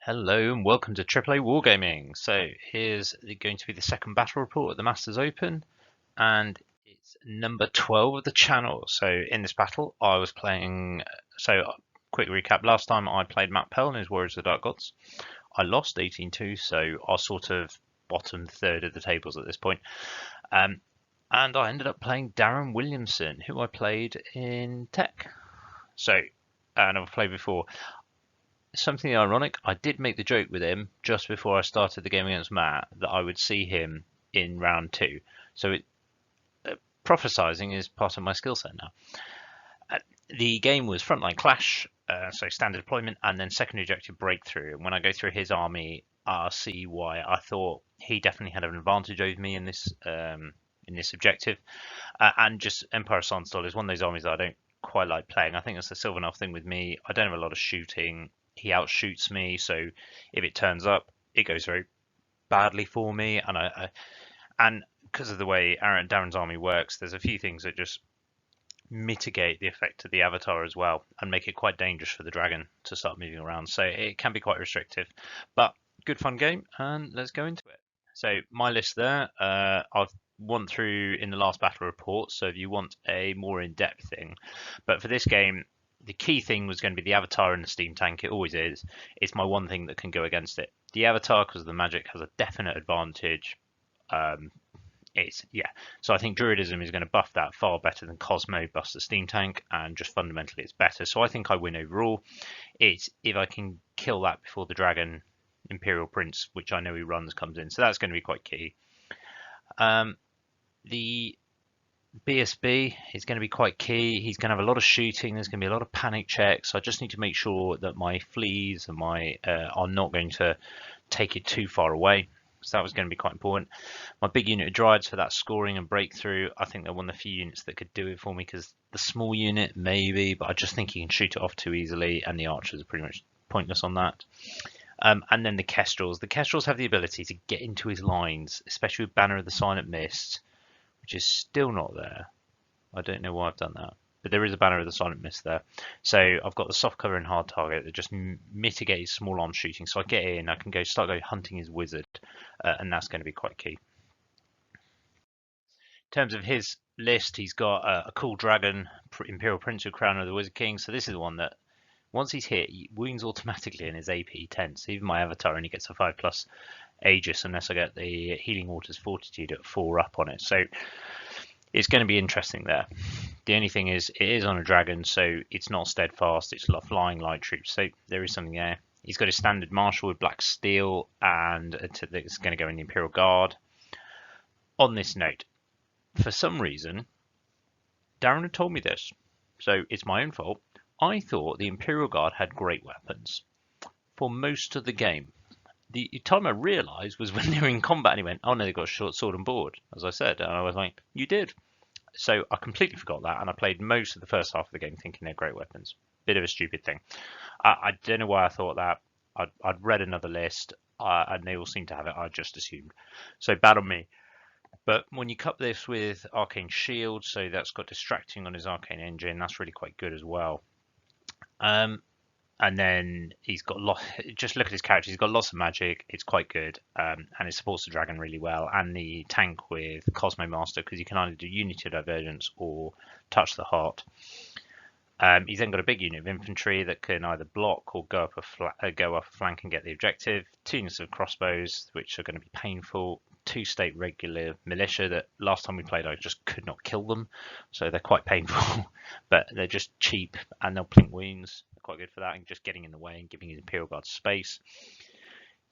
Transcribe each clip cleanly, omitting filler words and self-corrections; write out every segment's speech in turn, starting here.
Hello and welcome to AAA Wargaming. So here's going to be the second battle report at the Masters Open, and it's number 12 of the channel. So in this battle, I was playing. Quick recap: last time I played Matt Pell and his Warriors of the Dark Gods. I lost 18-2, so I was sort of bottom third of the tables at this point. And I ended up playing Darren Williamson, who I played in Tech. So, and I've played before. Something ironic, I did make the joke with him just before I started the game against Matt that I would see him in round two. So prophesizing is part of my skill set now. The game was frontline clash, so standard deployment, and then secondary objective breakthrough. And when I go through his army, I'll see why I thought he definitely had an advantage over me in this objective. And just Empire Sunstorm is one of those armies that I don't quite like playing. I think that's the Sylvanov thing with me. I don't have a lot of shooting. He outshoots me, so if it turns up, it goes very badly for me. And because of the way Darren's army works, there's a few things that just mitigate the effect of the avatar as well and make it quite dangerous for the dragon to start moving around. So it can be quite restrictive, but good fun game, and let's go into it. So my list there, I've won through in the last battle report. So if you want a more in-depth thing, but for this game, the key thing was going to be the avatar and the steam tank. It always is. It's my one thing that can go against it. The avatar, because of the magic, has a definite advantage. So I think Druidism is going to buff that far better than Cosmo buffs the steam tank, and just fundamentally it's better. So I think I win overall. It's if I can kill that before the dragon Imperial Prince, which I know he runs, comes in. So that's going to be quite key. The BSB is going to be quite key. He's going to have a lot of shooting. There's going to be a lot of panic checks. So I just need to make sure that my fleas and my are not going to take it too far away. So that was going to be quite important. My big unit of Dryads for that scoring and breakthrough. I think they're one of the few units that could do it for me, because the small unit maybe, but I just think he can shoot it off too easily, and the archers are pretty much pointless on that. And then the Kestrels. The Kestrels have the ability to get into his lines, especially with Banner of the Silent Mist, which is still not there. I don't know why I've done that, but there is a Banner of the Silent Mist there. So I've got the soft cover and hard target that just mitigates small arm shooting. So I get in, I can start hunting his wizard, and that's going to be quite key. In terms of his list, he's got a cool dragon, Imperial Prince with Crown of the Wizard King. So this is the one that once he's hit, he wounds automatically in his AP 10. So even my avatar only gets a 5+ Aegis unless I get the Healing Waters Fortitude at 4 up on it. So it's going to be interesting there. The only thing is, it is on a dragon, so it's not steadfast. It's flying light troops, so there is something there. He's got his standard marshal with black steel, and it's going to go in the Imperial Guard. On this note, for some reason, Darren had told me this, so it's my own fault. I thought the Imperial Guard had great weapons for most of the game. The time I realised was when they were in combat, and he went, "Oh no, they've got a short sword and board," as I said, and I was like, "You did." So I completely forgot that, and I played most of the first half of the game thinking they're great weapons. Bit of a stupid thing. I don't know why I thought that. I'd read another list, and they all seem to have it. I just assumed. So bad on me. But when you couple this with Arcane Shield, so that's got distracting on his Arcane Engine, that's really quite good as well. And then he's got just look at his character, he's got lots of magic, it's quite good, and it supports the dragon really well, and the tank with Cosmo Master, because you can either do Unity Divergence or Touch the Heart. He's then got a big unit of infantry that can either block or go up a flank and get the objective. 2 units of crossbows, which are going to be painful. 2 state regular militia that last time we played I just could not kill them, so they're quite painful, but they're just cheap and they'll plink wounds. They're quite good for that and just getting in the way and giving his Imperial Guard space.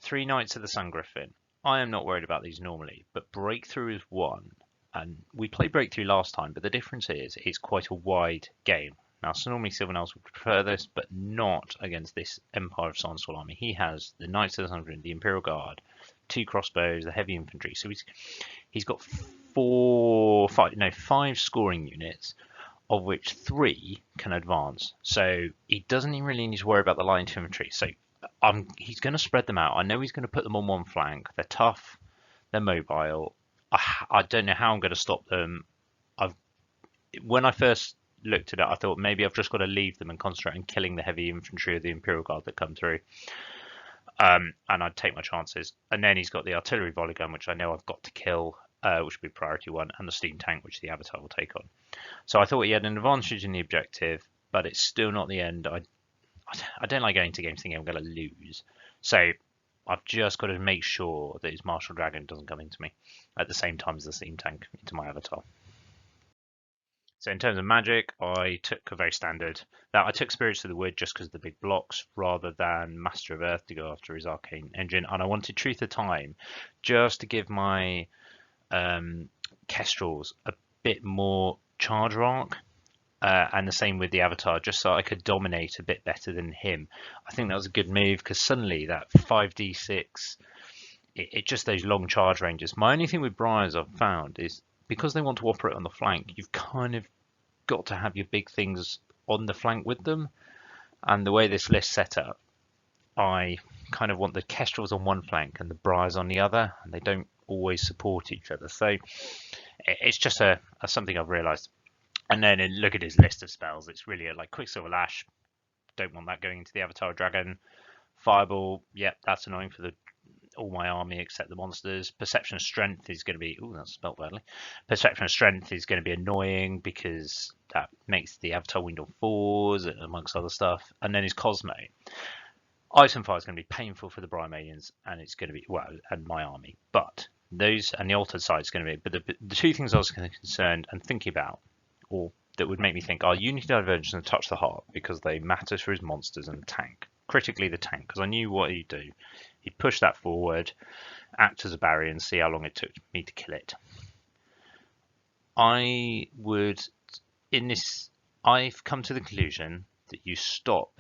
3 Knights of the Sun Griffin. I am not worried about these normally, but Breakthrough is one, and we played Breakthrough last time, but the difference is it's quite a wide game. Now, so normally Sylvanels would prefer this, but not against this Empire of Sunstorm army. He has the Knights of the Sun Griffin, the Imperial Guard, 2 crossbows, the heavy infantry. So he's got 5 scoring units, of which 3 can advance. So he doesn't even really need to worry about the light infantry. So he's going to spread them out. I know he's going to put them on one flank. They're tough. They're mobile. I don't know how I'm going to stop them. When I first looked at it, I thought maybe I've just got to leave them and concentrate on killing the heavy infantry of the Imperial Guard that come through. and I'd take my chances. And then he's got the artillery volley gun, which I know I've got to kill, which would be priority one, and the steam tank, which the Avatar will take on. So I thought he had an advantage in the objective, but it's still not the end. I don't like going to games thinking I'm going to lose. So I've just got to make sure that his Martial Dragon doesn't come into me at the same time as the steam tank into my Avatar. So in terms of magic, I took a very standard. That I took Spirits of the Wood just because of the big blocks, rather than Master of Earth to go after his Arcane Engine, and I wanted Truth of Time just to give my Kestrels a bit more charge arc, and the same with the Avatar, just so I could dominate a bit better than him. I think that was a good move because suddenly that 5d6, it just those long charge ranges. My only thing with Briars I've found is because they want to operate on the flank, you've kind of got to have your big things on the flank with them. And the way this list set up, I kind of want the Kestrels on one flank and the Briars on the other, and they don't always support each other. So it's just something I've realised. And then look at his list of spells. It's really like Quicksilver Lash. Don't want that going into the Avatar Dragon. Fireball. Yep, that's annoying for all my army except the monsters. Perception of Strength is going to be... Oh, that's spelled badly. Perception of Strength is going to be annoying because that makes the Avatar weak on 4s, amongst other stuff. And then his Cosmo. Item Fire is going to be painful for the Brymadians, and it's going to be... Well, and my army. But those... And the Altered Side is going to be... But the two things I was concerned and thinking about, or that would make me think, are Unity Divergence and Touch the Heart, because they matter for his monsters and the tank. Critically the tank, because I knew what he'd do. He'd push that forward, act as a barrier, and see how long it took me to kill it. I would, in this, I've come to the conclusion that you stop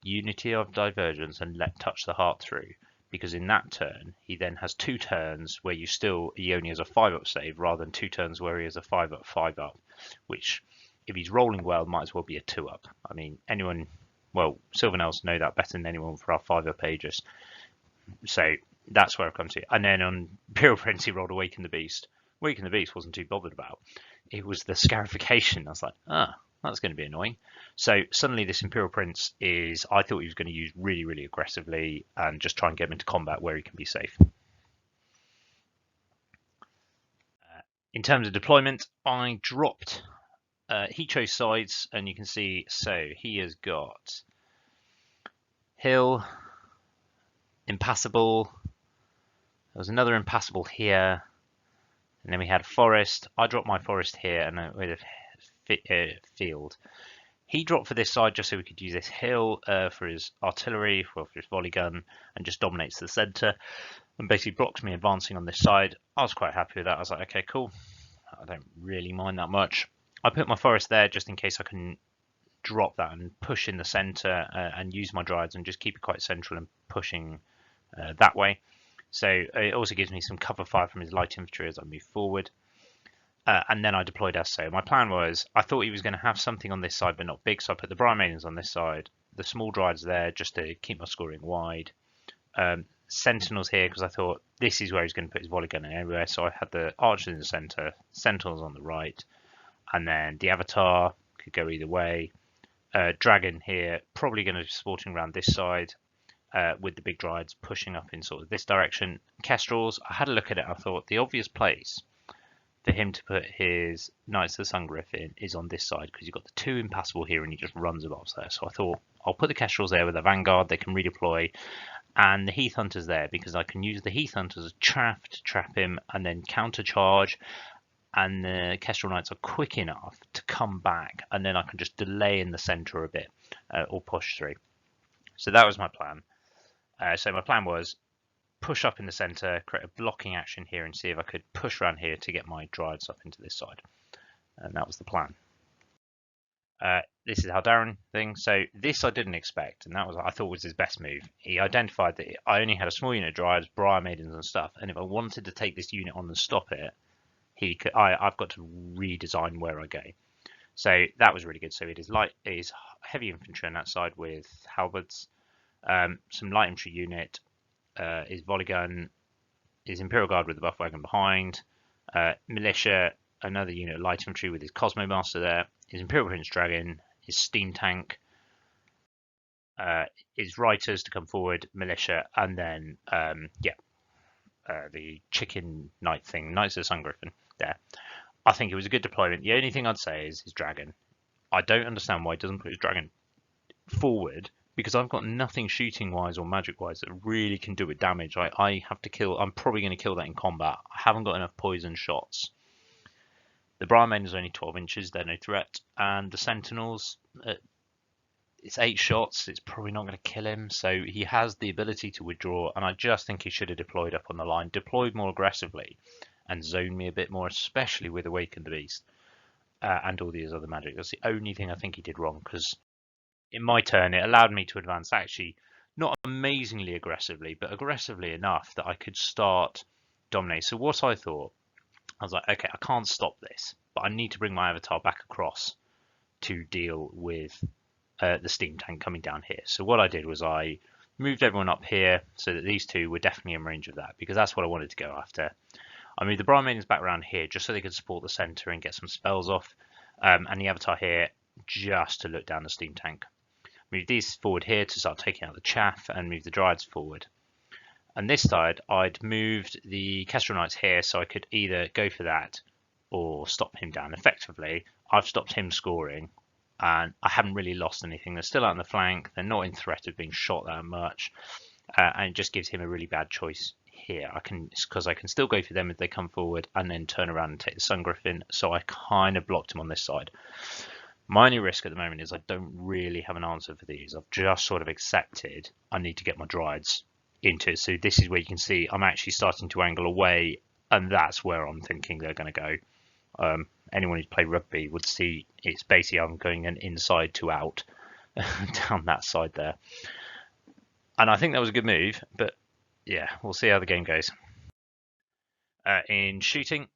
Unity of Divergence and let Touch the Heart through, because in that turn, he then has 2 turns where he only has a 5-up save, rather than 2 turns where he has a 5-up, 5-up, which, if he's rolling well, might as well be a 2-up. I mean, Sylvanels know that better than anyone for our 5-up Aegis. So that's where I've come to. And then on Imperial Prince, he rolled Awaken the Beast. Awaken the Beast wasn't too bothered about. It was the scarification. I was like, that's going to be annoying. So suddenly this Imperial Prince I thought he was going to use really, really aggressively and just try and get him into combat where he can be safe. In terms of deployment, I dropped, he chose sides, and you can see, so he has got Hill, Impassable, there was another Impassable here, and then we had Forest. I dropped my Forest here, and with a field. He dropped for this side just so we could use this hill for his artillery, for his volley gun, and just dominates the centre, and basically blocks me advancing on this side. I was quite happy with that. I was like, okay, cool. I don't really mind that much. I put my Forest there just in case I can drop that and push in the centre and use my Dryads and just keep it quite central and pushing that way. So it also gives me some cover fire from his light infantry as I move forward. And then I deployed Esso. My plan was, I thought he was going to have something on this side, but not big, so I put the Brymadians on this side, the small Dryads there, just to keep my scoring wide. Sentinels here, because I thought this is where he's going to put his volley gun in everywhere, so I had the Archers in the centre, Sentinels on the right, and then the Avatar could go either way. Dragon here, probably going to be sporting around this side, with the big Dryads pushing up in sort of this direction. Kestrels, I had a look at it, I thought the obvious place for him to put his Knights of the Sun Griffin is on this side, because you've got the 2 Impassable here and he just runs above there. So I thought I'll put the Kestrels there with a Vanguard, they can redeploy, and the Heath Hunters there, because I can use the Heath Hunters as chaff to trap him and then countercharge, and the Kestrel Knights are quick enough to come back, and then I can just delay in the centre a bit, or push through. So that was my plan. So my plan was push up in the centre, create a blocking action here, and see if I could push around here to get my Dryads up into this side. And that was the plan. This is how Darren thing. So this I didn't expect, and that was I thought was his best move. He identified that I only had a small unit of Dryads, Briar Maidens, and stuff, and if I wanted to take this unit on and stop it, I've got to redesign where I go. So that was really good. So it is heavy infantry on that side with halberds, some light infantry unit. His volley gun, his Imperial Guard with the buff wagon behind, militia, another unit of light infantry with his Cosmo Master there, his Imperial Prince Dragon, his steam tank, is Writers to come forward, Militia, and then the chicken knight thing, Knights of the Sun Griffin. There, I think it was a good deployment. The only thing I'd say is his dragon. I don't understand why he doesn't put his dragon forward, because I've got nothing shooting wise or magic wise that really can do it damage. I have to kill. I'm probably going to kill that in combat. I haven't got enough poison shots. The Briarmaiden is only 12 inches. They're no threat, and the Sentinels. It's 8 shots. It's probably not going to kill him. So he has the ability to withdraw, and I just think he should have deployed up on the line, deployed more aggressively, and zoned me a bit more, especially with Awaken the Beast and all these other magic. That's the only thing I think he did wrong, because in my turn, it allowed me to advance actually not amazingly aggressively, but aggressively enough that I could start dominating. So what I thought, I was like, okay, I can't stop this, but I need to bring my avatar back across to deal with the steam tank coming down here. So what I did was I moved everyone up here so that these two were definitely in range of that, because that's what I wanted to go after. I moved the Briarmaidens back around here just so they could support the center and get some spells off, and the avatar here just to look down the steam tank. Move these forward here to start taking out the chaff, and move the Dryads forward. And this side, I'd moved the Kestrel Knights here so I could either go for that or stop him down effectively. I've stopped him scoring, and I haven't really lost anything. They're still out on the flank. They're not in threat of being shot that much, and it just gives him a really bad choice here. Because I can still go for them if they come forward, and then turn around and take the Sun Griffin. So I kind of blocked him on this side. My only risk at the moment is I don't really have an answer for these. I've just sort of accepted I need to get my Dryads into it. So this is where you can see I'm actually starting to angle away, and that's where I'm thinking they're going to go. Anyone who's played rugby would see it's basically I'm going an inside to out down that side there. And I think that was a good move, but yeah, we'll see how the game goes. In shooting,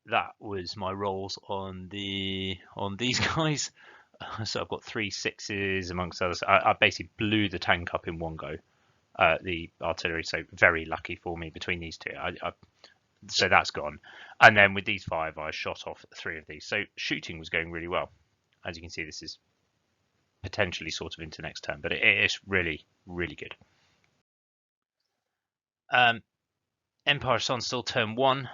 that was my rolls on these guys. So I've got 3 6s amongst others. I basically blew the tank up in one go, the artillery. So very lucky for me between these two. So that's gone. And then with these 5, I shot off 3 of these. So shooting was going really well. As you can see, this is potentially sort of into next turn, but it is really, really good. Empire Sun still turn 1.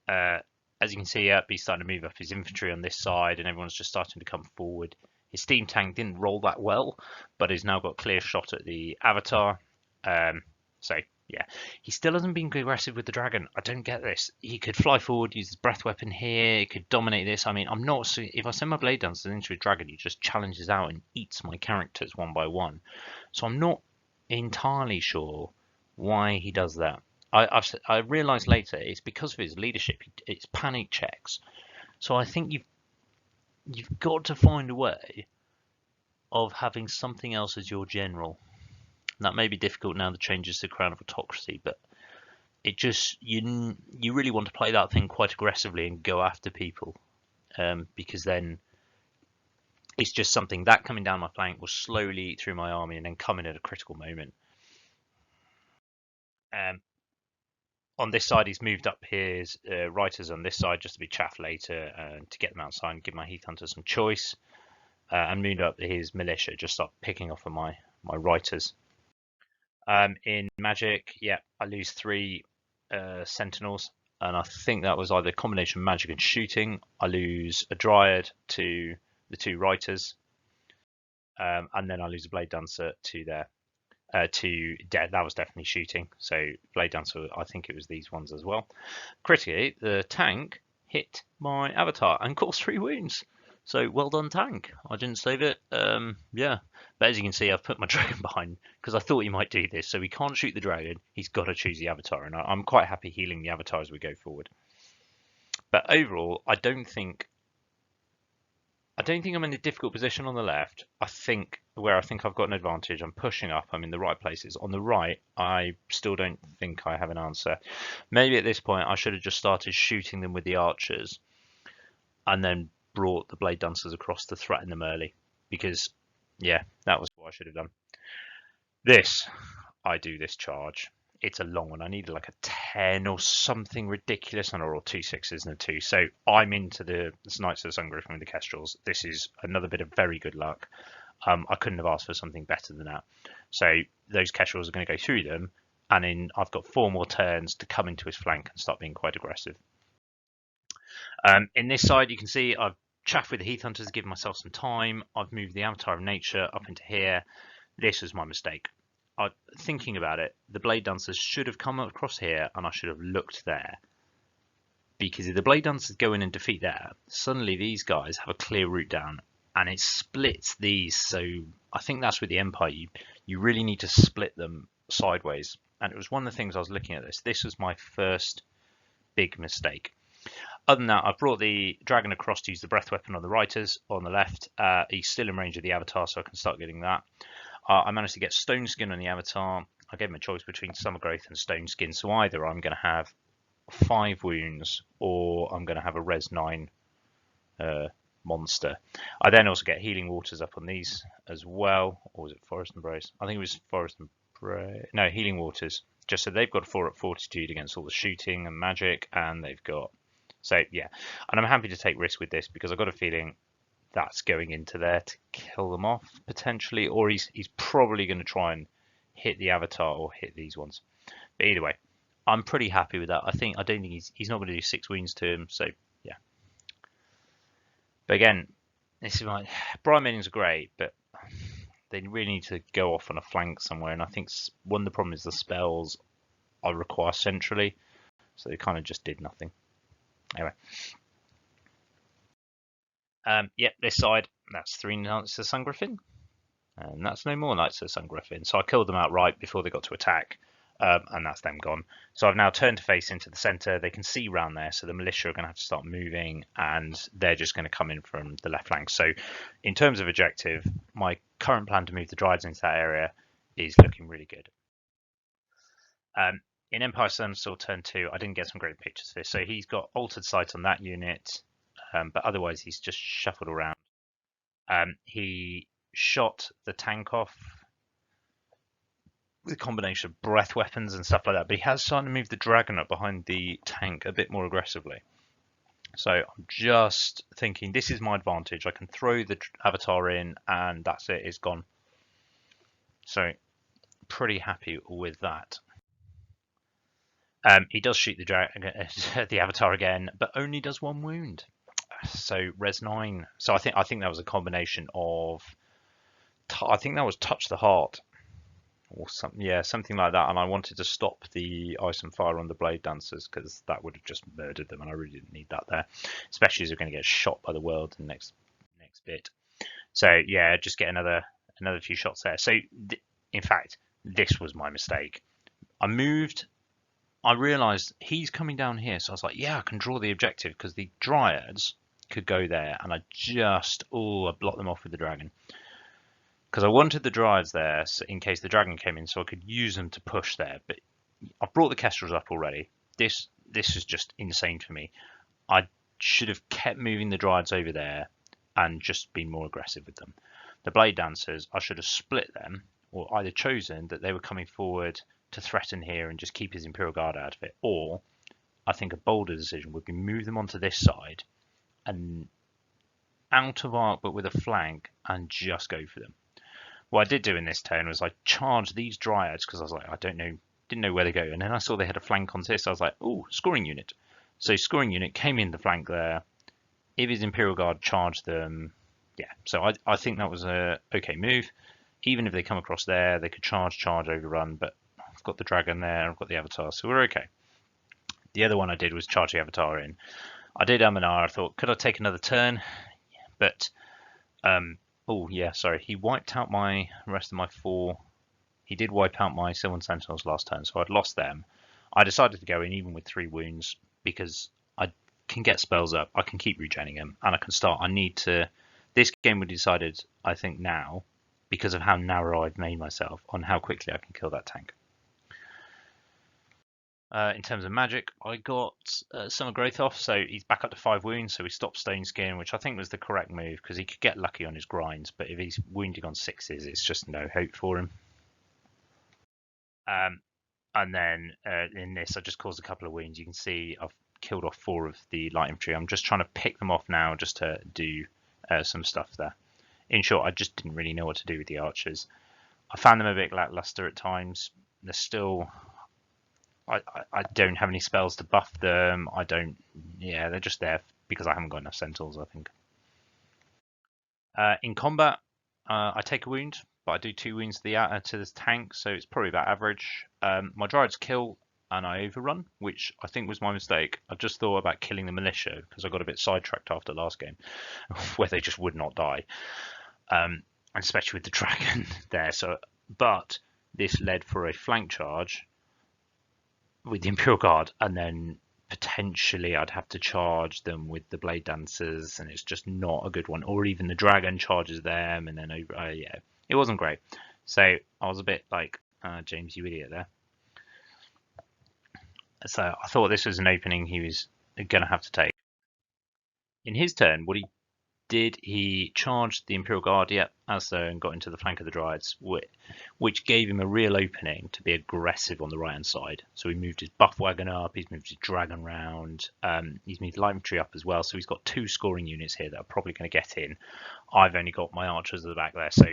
As you can see, he's starting to move up his infantry on this side, and everyone's just starting to come forward. His steam tank didn't roll that well, but he's now got clear shot at the avatar. So yeah, he still hasn't been aggressive with the dragon. I don't get this. He could fly forward, use his breath weapon here. He could dominate this. I mean, I'm not. If I send my blade dancers into a dragon, he just challenges out and eats my characters one by one. So I'm not entirely sure why he does that. I realised later it's because of his leadership. It's panic checks. So I think you've got to find a way of having something else as your general. And that may be difficult now the changes to Crown of Autocracy, but it just you really want to play that thing quite aggressively and go after people, because then it's just something that coming down my flank will slowly eat through my army and then come in at a critical moment. On this side, he's moved up his Writers on this side just to be chaff later to get them outside and give my Heath Hunter some choice, and moved up his Militia, just start picking off of my Writers. In Magic, yeah, I lose 3 Sentinels, and I think that was either a combination of Magic and shooting. I lose a Dryad to the 2 Writers, and then I lose a Blade Dancer to there. That was definitely shooting. So Blade Dancer, I think it was these ones as well. Critically, the tank hit my avatar and caused 3 wounds. So well done, tank. I didn't save it. Yeah, but as you can see, I've put my dragon behind because I thought he might do this. So he can't shoot the dragon. He's got to choose the avatar, and I'm quite happy healing the avatar as we go forward. But overall, I don't think I'm in a difficult position on the left. I think I've got an advantage. I'm pushing up. I'm in the right places. On the right, I still don't think I have an answer. Maybe at this point, I should have just started shooting them with the archers and then brought the blade dancers across to threaten them early. Because, yeah, that was what I should have done. I do this charge. It's a long one. I needed like a 10 or something ridiculous, and I rolled 2 6s and a 2. So I'm into the Knights of the Sun Griffin with the Kestrels. This is another bit of very good luck. I couldn't have asked for something better than that. So those kestrels are going to go through them, and then I've got 4 more turns to come into his flank and start being quite aggressive. In this side, you can see I've chaffed with the Heath Hunters, given myself some time. I've moved the Avatar of Nature up into here. This was my mistake. Thinking about it, the Blade Dancers should have come across here, and I should have looked there. Because if the Blade Dancers go in and defeat there, suddenly these guys have a clear route down, and it splits these. So I think that's with the Empire. You really need to split them sideways. And it was one of the things I was looking at this. This was my first big mistake. Other than that, I brought the dragon across to use the breath weapon on the Riders on the left. He's still in range of the Avatar, so I can start getting that. I managed to get Stone Skin on the Avatar. I gave him a choice between Summer Growth and Stone Skin, so either I'm going to have 5 wounds or I'm going to have a Res 9 monster. I then also get Healing Waters up on these as well. Or was it Forest Embrace? I think it was Forest Embrace. No, Healing Waters. Just so they've got 4 at Fortitude against all the shooting and magic, and they've got... So, yeah. And I'm happy to take risks with this because I've got a feeling that's going into there to kill them off, potentially. Or he's probably going to try and hit the Avatar or hit these ones. But either way, I'm pretty happy with that. I don't think he's not going to do 6 wounds to him. So, yeah. But again, this is like... Briar Maidens are great, but they really need to go off on a flank somewhere. And I think one of the problems is the spells I require centrally. So they kind of just did nothing. Anyway. Yep, this side, that's 3 Knights of Sun Griffin. And that's no more Knights of Sun Griffin. So I killed them outright before they got to attack. And that's them gone. So I've now turned to face into the centre. They can see round there, so the militia are going to have to start moving, and they're just going to come in from the left flank. So in terms of objective, my current plan to move the Dryads into that area is looking really good. In Empire Sunsword turn 2, I didn't get some great pictures of this. So he's got Altered Sight on that unit, but otherwise he's just shuffled around. He shot the tank off with a combination of breath weapons and stuff like that, but he has started to move the dragon up behind the tank a bit more aggressively. So I'm just thinking this is my advantage. I can throw the Avatar in and that's it, it's gone. So pretty happy with that. He does shoot the Avatar again, but only does 1 wound. So Res 9. So I think that was a combination of... I think that was Touch the Heart. Or something like that, and I wanted to stop the Ice and Fire on the Blade Dancers because that would have just murdered them, and I really didn't need that there, especially as they're going to get shot by the world in the next bit. So yeah, just get another few shots there. So in fact, this was my mistake. I realised he's coming down here, so I was like, yeah, I can draw the objective because the Dryads could go there, and I blocked them off with the dragon. Because I wanted the Dryads there in case the dragon came in, so I could use them to push there. But I've brought the Kestrels up already. This is just insane for me. I should have kept moving the Dryads over there and just been more aggressive with them. The Blade Dancers, I should have split them, or either chosen that they were coming forward to threaten here and just keep his Imperial Guard out of it. Or I think a bolder decision would be move them onto this side and out of arc but with a flank and just go for them. What I did do in this turn was I charged these Dryads because I was like, didn't know where to go. And then I saw they had a flank on this. I was like, oh, scoring unit. So scoring unit came in the flank there. If his Imperial Guard charged them, yeah. So I think that was a okay move. Even if they come across there, they could charge, overrun. But I've got the dragon there. I've got the Avatar, so we're okay. The other one I did was charge the Avatar in. I did I thought, could I take another turn? But oh yeah, sorry. He wiped out my rest of my 4. He did wipe out my Sylvan Sentinels last turn, so I'd lost them. I decided to go in even with 3 wounds because I can get spells up. I can keep regenerating them, and I can start. I need to. This game we decided, I think now, because of how narrow I've made myself, on how quickly I can kill that tank. In terms of magic, I got Summer Growth off, so he's back up to 5 wounds, so we stopped Stone Skin, which I think was the correct move, because he could get lucky on his grinds, but if he's wounding on 6s, it's just no hope for him. And then in this, I just caused a couple of wounds. You can see I've killed off 4 of the light infantry. I'm just trying to pick them off now just to do some stuff there. in short, I just didn't really know what to do with the archers. I found them a bit lackluster at times. They're still, I don't have any spells to buff them. I don't, yeah, they're just there because I haven't got enough centaurs, I think. In combat, I take a wound, but I do 2 wounds to this tank, so it's probably about average. My Dryad's kill and I overrun, which I think was my mistake. I just thought about killing the militia because I got a bit sidetracked after last game, where they just would not die, and especially with the dragon there. So, but this led for a flank charge with the Imperial Guard, and then potentially I'd have to charge them with the Blade Dancers, and it's just not a good one. Or even the Dragon charges them, and then yeah, it wasn't great. So I was a bit like, James, you idiot there. So I thought this was an opening he was going to have to take. In his turn, what he did, he charged the Imperial Guard, as so, and got into the flank of the Dryads, which gave him a real opening to be aggressive on the right hand side. So he moved his buff wagon up, he's moved his dragon round, he's moved light infantry up as well. So he's got 2 scoring units here that are probably going to get in. I've only got my archers at the back there, so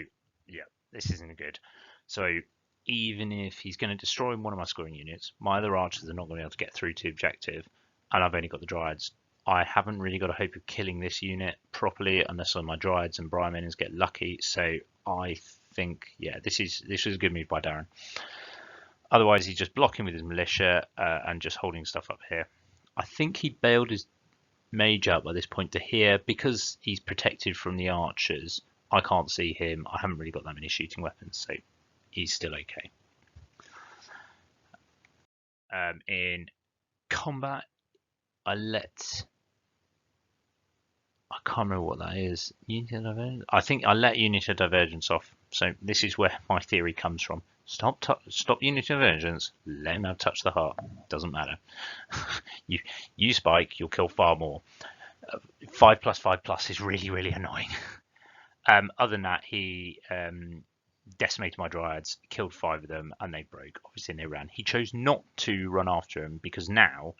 yeah, this isn't good. So even if he's going to destroy one of my scoring units, my other archers are not going to be able to get through to objective, and I've only got the Dryads. I haven't really got a hope of killing this unit properly unless on my Dryads and Briar Minions get lucky. So I think, yeah, this was a good move by Darren. Otherwise, he's just blocking with his militia and just holding stuff up here. I think he bailed his mage up by this point to here because he's protected from the archers. I can't see him. I haven't really got that many shooting weapons, so he's still okay. In combat, I can't remember what that is. Unity of Divergence? I think I let Unity of Divergence off. So this is where my theory comes from. Stop Unity of Divergence. Let him have Touch the Heart. Doesn't matter. you spike, you'll kill far more. 5+5+ is really, really annoying. Other than that, he decimated my Dryads, killed 5 of them, and they broke. Obviously, they ran. He chose not to run after him because now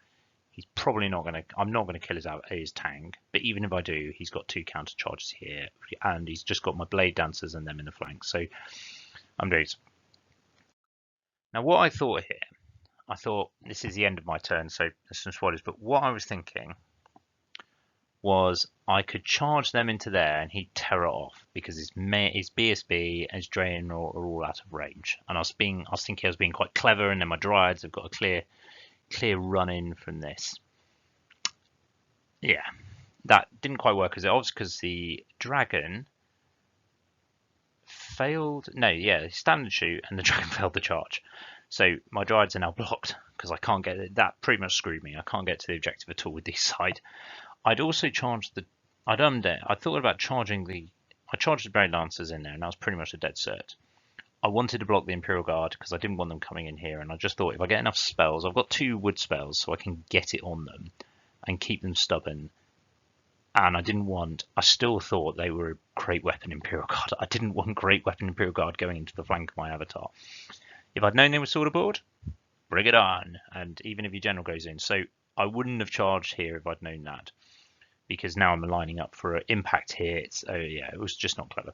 he's probably not going to. I'm not going to kill his tank, but even if I do, he's got 2 counter charges here, and he's just got my Blade Dancers and them in the flank. So I'm doing. Now, what I thought here, I thought this is the end of my turn, so there's some spoilers. But what I was thinking was I could charge them into there, and he'd tear it off because his BSB and his Drain are all out of range. And I was thinking I was being quite clever, and then my Dryads have got a clear run in from this. Yeah, that didn't quite work because the dragon failed. No, yeah, standard shoot and the dragon failed the charge. So my Dryads are now blocked because I can't get it. That pretty much screwed me. I can't get to the objective at all with this side. I'd also charged I thought about charging I charged the Blade Lancers in there, and that was pretty much a dead cert. I wanted to block the Imperial Guard because I didn't want them coming in here, and I just thought if I get enough spells, I've got 2 wood spells, so I can get it on them and keep them stubborn. And I still thought they were a great weapon Imperial Guard. I didn't want great weapon Imperial Guard going into the flank of my avatar. If I'd known they were sword aboard, bring it on. And even if your general goes in. So I wouldn't have charged here if I'd known that. Because now I'm lining up for an impact hit. Oh yeah, it was just not clever.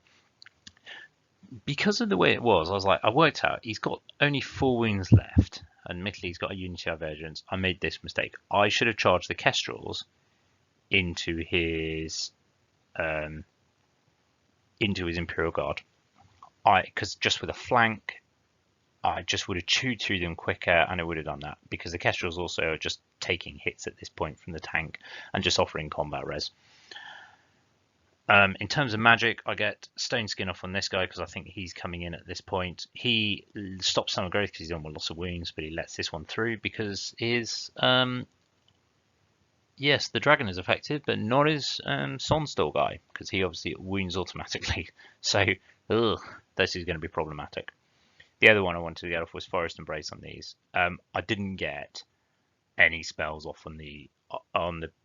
Because of the way it was, I was like, I worked out he's got only 4 wounds left. Admittedly, he's got a Unity Divergence. I made this mistake. I should have charged the Kestrels into his Imperial Guard. Because just with a flank, I just would have chewed through them quicker, and it would have done that. Because the Kestrels also are just taking hits at this point from the tank and just offering combat res. In terms of magic, I get Stone Skin off on this guy because I think he's coming in at this point. He stops Summer Growth because he's on lots of wounds, but he lets this one through because his yes, the dragon is effective, but not his Sonstall guy because he obviously wounds automatically. So this is going to be problematic. The other one I wanted to get off was Forest Embrace on these. I didn't get any spells off on the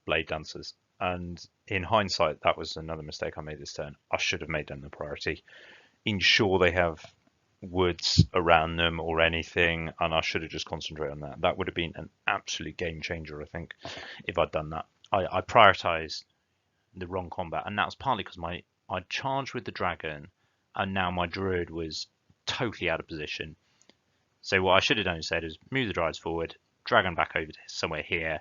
Blade Dancers. And in hindsight, that was another mistake I made this turn. I should have made them the priority. Ensure they have woods around them or anything, and I should have just concentrated on that. That would have been an absolute game changer, I think, if I'd done that. I prioritised the wrong combat, and that was partly because I'd charged with the dragon, and now my druid was totally out of position. So what I should have done instead is move the druids forward, dragon back over to somewhere here,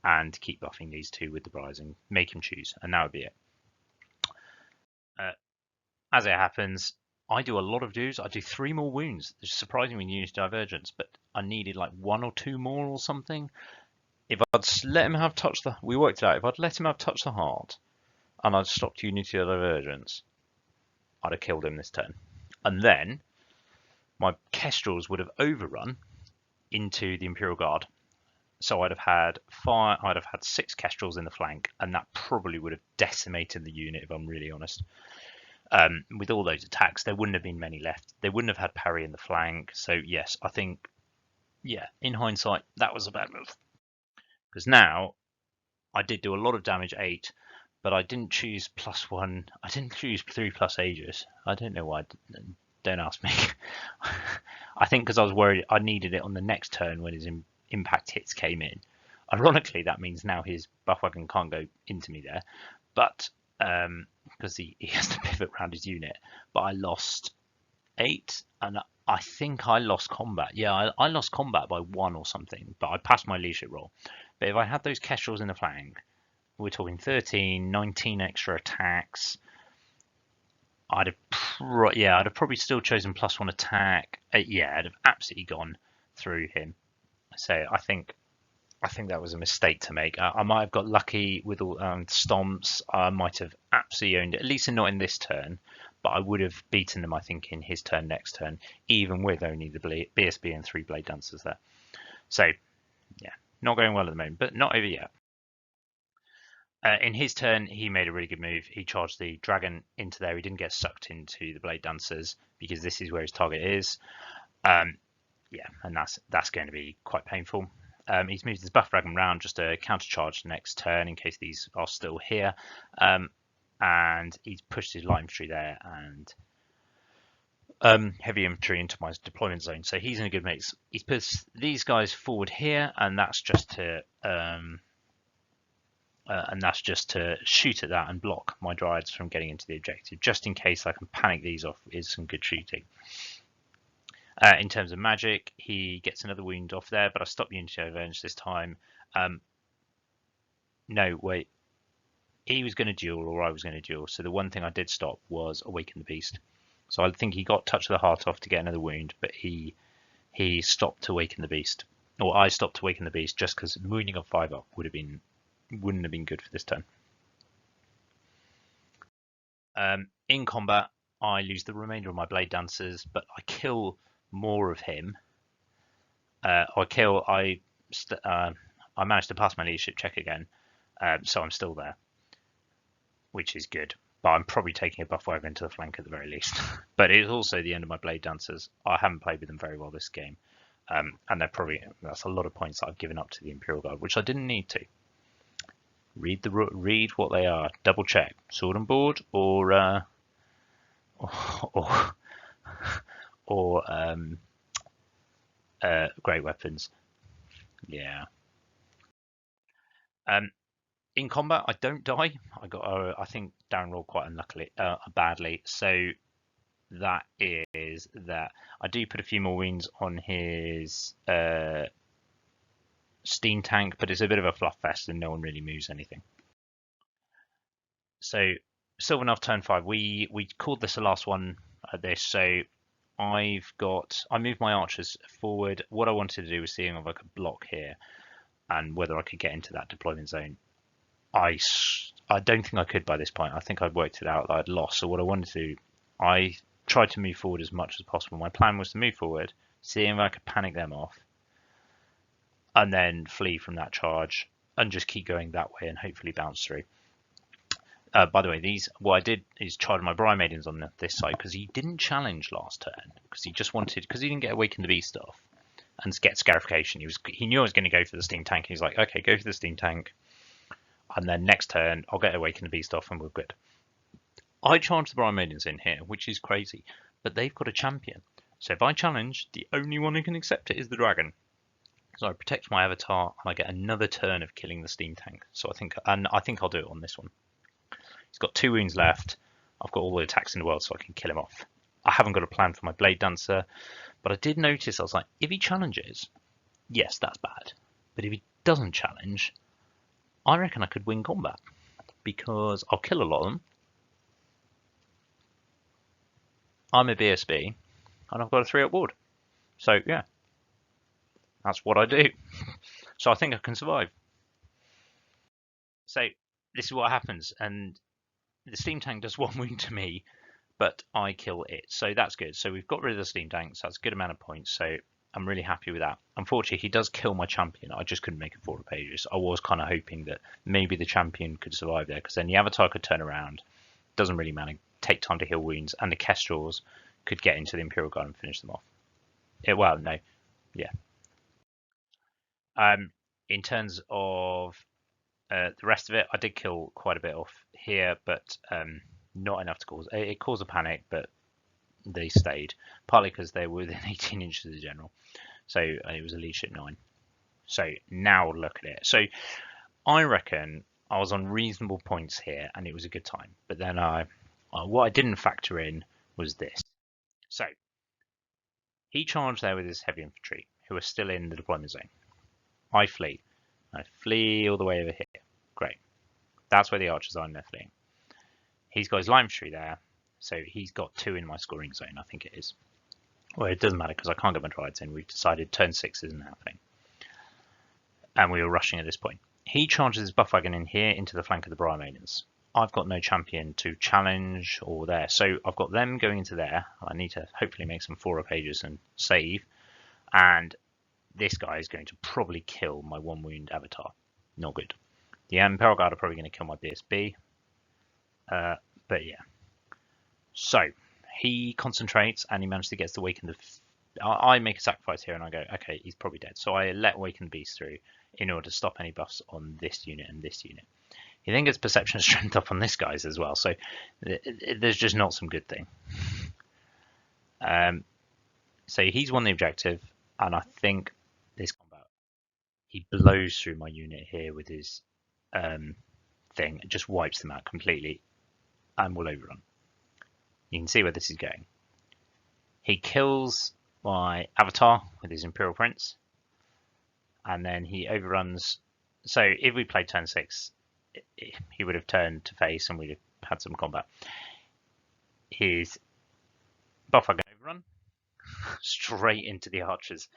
and keep buffing these two with the rising, make him choose, and that would be it. As it happens, I do a lot of dues. I do 3 more wounds. It's surprising when you use divergence, but I needed like 1 or 2 more or something. If I'd let him have touch the, we worked it out. If I'd let him have touch the heart, and I'd stopped unity of divergence, I'd have killed him this turn. And then my kestrels would have overrun into the Imperial Guard. So I'd have had 6 kestrels in the flank, and that probably would have decimated the unit if I'm really honest. With all those attacks, there wouldn't have been many left. They wouldn't have had parry in the flank. So yes, I think, yeah, in hindsight, that was a bad move. Because now I did do a lot of damage 8, but I didn't choose +1. I didn't choose 3+ Aegis. I don't know why. Don't ask me. I think because I was worried I needed it on the next turn when his impact hits came in. Ironically, that means now his buff wagon can't go into me there, but because he has to pivot around his unit. But I lost 8, and I think I lost combat. Yeah, I lost combat by 1 or something, but I passed my leadership roll. But if I had those kestrels in the flank, we're talking 13, 19 extra attacks. I'd have probably still chosen +1 attack. Yeah, I'd have absolutely gone through him. So I think that was a mistake to make. I might have got lucky with all stomps. I might have absolutely owned it, at least not in this turn. But I would have beaten them, I think, in his turn next turn, even with only the BSB and 3 blade dancers there. So yeah, not going well at the moment, but not over yet. In his turn, he made a really good move. He charged the dragon into there. He didn't get sucked into the blade dancers because this is where his target is. Yeah, and that's going to be quite painful. He's moved his buff dragon round just to counter charge next turn in case these are still here. And he's pushed his light infantry there and heavy infantry into my deployment zone. So he's in a good mix. He's put these guys forward here, and that's just to shoot at that and block my dryads from getting into the objective, just in case I can panic these off. Is some good shooting. In terms of magic, he gets another wound off there, but I stopped Unity Revenge this time. No, wait. He was going to duel, or I was going to duel. So the one thing I did stop was Awaken the Beast. So I think he got Touch of the Heart off to get another wound, but he stopped to Awaken the Beast. Or I stopped to Awaken the Beast just because wounding on 5 up wouldn't have been good for this turn. In combat, I lose the remainder of my blade dancers, but I kill more of him. I managed to pass my leadership check again, so I'm still there, which is good. But I'm probably taking a buff wagon into the flank at the very least. But it is also the end of my blade dancers. I haven't played with them very well this game, and that's a lot of points that I've given up to the Imperial Guard, which I didn't need to. Read what they are. Double check. Sword and board or great weapons. Yeah. In combat, I don't die. I think Darren rolled quite unluckily, badly. So that is that. I do put a few more wounds on his steam tank, but it's a bit of a fluff fest and no one really moves anything. So Sylvanov turn 5. We called this the last one at this. So I moved my archers forward. What I wanted to do was seeing if I could block here and whether I could get into that deployment zone. I don't think I could by this point. I think I'd worked it out that I'd lost. So what I wanted to do, I tried to move forward as much as possible. My plan was to move forward, see if I could panic them off, and then flee from that charge and just keep going that way and hopefully bounce through. By the way, what I did is charge my Briar Maidens on this side because he didn't challenge last turn because he didn't get Awaken the Beast off and get Scarification. He knew I was going to go for the steam tank. He's like, okay, go for the steam tank, and then next turn I'll get Awaken the Beast off and we're good. I charged the Briar Maidens in here, which is crazy, but they've got a champion. So if I challenge, the only one who can accept it is the dragon. So I protect my avatar and I get another turn of killing the steam tank. So I think I'll do it on this one. He's got 2 wounds left. I've got all the attacks in the world so I can kill him off. I haven't got a plan for my Blade Dancer, but I did notice, I was like, if he challenges, yes, that's bad. But if he doesn't challenge, I reckon I could win combat because I'll kill a lot of them. I'm a BSB and I've got a 3-up ward. So yeah, that's what I do. So I think I can survive. So this is what happens, and the steam tank does 1 wound to me, but I kill it. So that's good. So we've got rid of the steam tanks. That's a good amount of points. So I'm really happy with that. Unfortunately, he does kill my champion. I just couldn't make it 4 pages. I was kind of hoping that maybe the champion could survive there, because then the avatar could turn around. Doesn't really matter. Take time to heal wounds, and the kestrels could get into the Imperial Guard and finish them off. Well, no, yeah. In terms of the rest of it, I did kill quite a bit off here, but not enough to cause it caused a panic, but they stayed, partly because they were within 18 inches of the general. So it was a leadership 9. So now look at it. So I reckon I was on reasonable points here and it was a good time. But then what I didn't factor in was this. So he charged there with his heavy infantry, who are still in the deployment zone. I flee. I flee all the way over here. Great. That's where the archers are, and they're fleeing. He's got his light infantry there, so he's got 2 in my scoring zone, I think it is. Well, it doesn't matter because I can't get my drives in. We've decided turn 6 isn't happening. And we were rushing at this point. He charges his buff wagon in here into the flank of the Briar Maidens. I've got no champion to challenge or there. So I've got them going into there. I need to hopefully make some 4 pages and save. And this guy is going to probably kill my 1 wound avatar. Not good. The Imperial Guard are probably going to kill my BSB. But yeah. So he concentrates and he managed to get to Awaken the... I make a sacrifice here and I go, okay, he's probably dead. So I let Awaken the Beast through in order to stop any buffs on this unit and this unit. He then gets Perception and Strength up on this guy's as well. So there's just not some good thing. So he's won the objective, and I think this combat, he blows through my unit here with his thing. It just wipes them out completely and will overrun. You can see where this is going. He kills my avatar with his Imperial Prince, and then he overruns. So if we played turn 6, he would have turned to face and we'd have had some combat. His buff wagon overrun straight into the archers.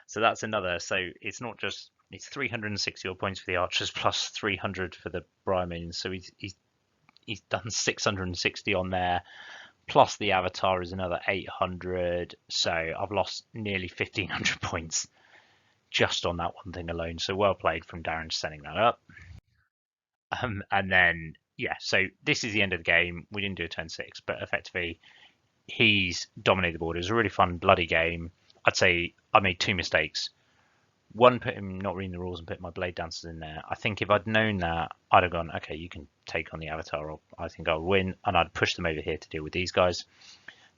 So that's another. So it's not just, it's 360 odd points for the archers plus 300 for the Briar Maidens. So he's done 660 on there. Plus the avatar is another 800. So I've lost nearly 1500 points just on that one thing alone. So well played from Darren setting that up. And then, yeah, so this is the end of the game. We didn't do a turn 6, but effectively he's dominated the board. It was a really fun, bloody game. I'd say I made 2 mistakes. One, put him not reading the rules and put my Blade Dancers in there. I think if I'd known that, I'd have gone, okay, you can take on the avatar, or I think I'll win, and I'd push them over here to deal with these guys.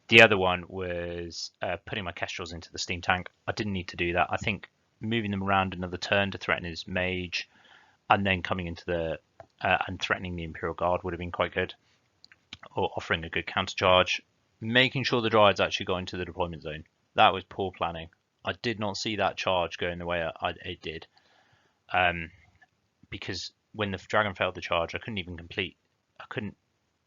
The other one was putting my Kestrels into the steam tank. I didn't need to do that. I think moving them around another turn to threaten his mage, and then coming into the and threatening the Imperial Guard would have been quite good, or offering a good counter charge. Making sure the Dryads actually got into the deployment zone. That was poor planning. I did not see that charge going the way it did, because when the dragon failed the charge, I couldn't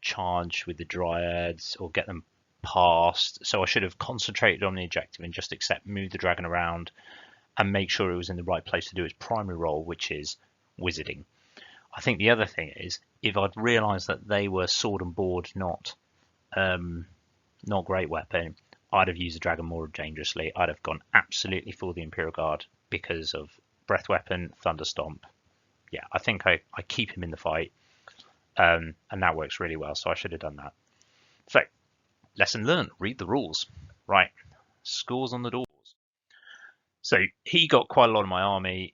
charge with the Dryads or get them past. So I should have concentrated on the objective and just move the dragon around and make sure it was in the right place to do its primary role, which is wizarding. I think the other thing is, if I'd realised that they were sword and board, not great weapon, I'd have used the dragon more dangerously. I'd have gone absolutely for the Imperial Guard because of breath weapon, thunder stomp. Yeah, I think I keep him in the fight, and that works really well. So I should have done that. So, lesson learned: read the rules. Right, scores on the doors. So he got quite a lot of my army.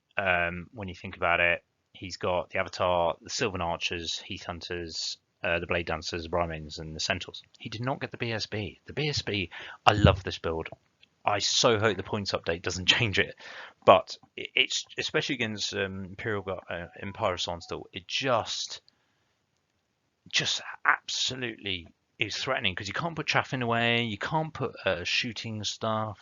When you think about it, he's got the Avatar, the Sylvan Archers, Heath Hunters, the Blade Dancers, the Briar Maidens, and the Centaurs. He did not get the BSB. The BSB, I love this build. I so hope the points update doesn't change it, but it's especially against Empire Sandstall. It just absolutely is threatening because you can't put chaff in the way, you can't put shooting stuff,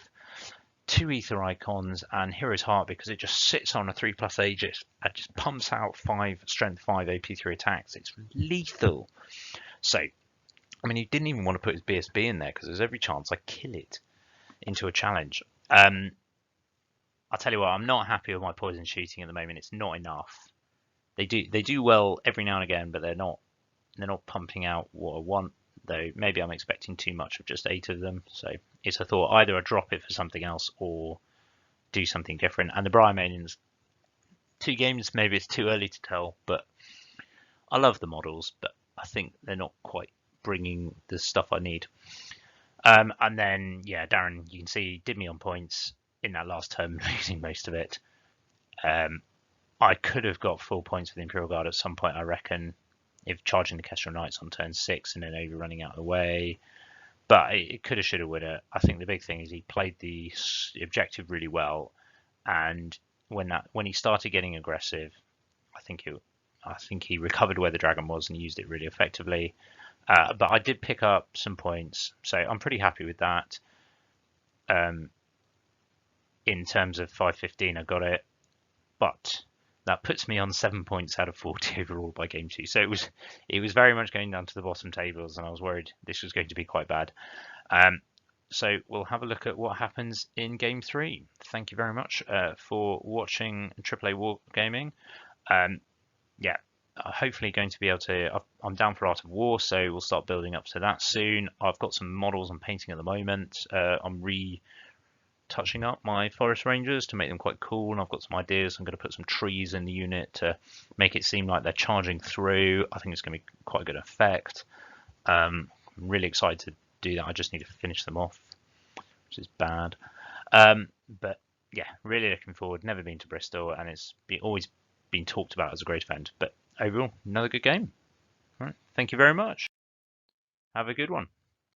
2 ether icons, and Hero's Heart because it just sits on a 3+ Aegis and just pumps out 5 strength 5 AP3 attacks. It's lethal. So, I mean, he didn't even want to put his BSB in there because there's every chance I kill it into a challenge. I'll tell you what, I'm not happy with my poison shooting at the moment. It's not enough. They do well every now and again, but they're not pumping out what I want. Though maybe I'm expecting too much of just 8 of them. So it's a thought, either I drop it for something else or do something different. And the Briar Maidens, 2 games, maybe it's too early to tell, but I love the models, but I think they're not quite bringing the stuff I need. And then, yeah, Darren, you can see, he did me on points in that last turn, losing most of it. I could have got full points for the Imperial Guard at some point, I reckon, if charging the Kestrel Knights on turn 6 and then overrunning out of the way. But it could have, should have, would have. I think the big thing is he played the objective really well, and when he started getting aggressive, I think he recovered where the dragon was and used it really effectively. But I did pick up some points, so I'm pretty happy with that. In terms of 515, I got it, but that puts me on 7 points out of 40 overall by game 2. So it was very much going down to the bottom tables, and I was worried this was going to be quite bad. So we'll have a look at what happens in game 3. Thank you very much for watching AAA Wargaming. Yeah, hopefully going to be able to. I'm down for Art of War, so we'll start building up to that soon. I've got some models I'm painting at the moment. I'm touching up my Forest Rangers to make them quite cool, and I've got some ideas. I'm going to put some trees in the unit to make it seem like they're charging through. I think it's going to be quite a good effect. I'm really excited to do that. I just need to finish them off, which is bad. But yeah, really looking forward. Never been to Bristol, and it's always been talked about as a great event. But overall, another good game. All right, thank you very much. Have a good one.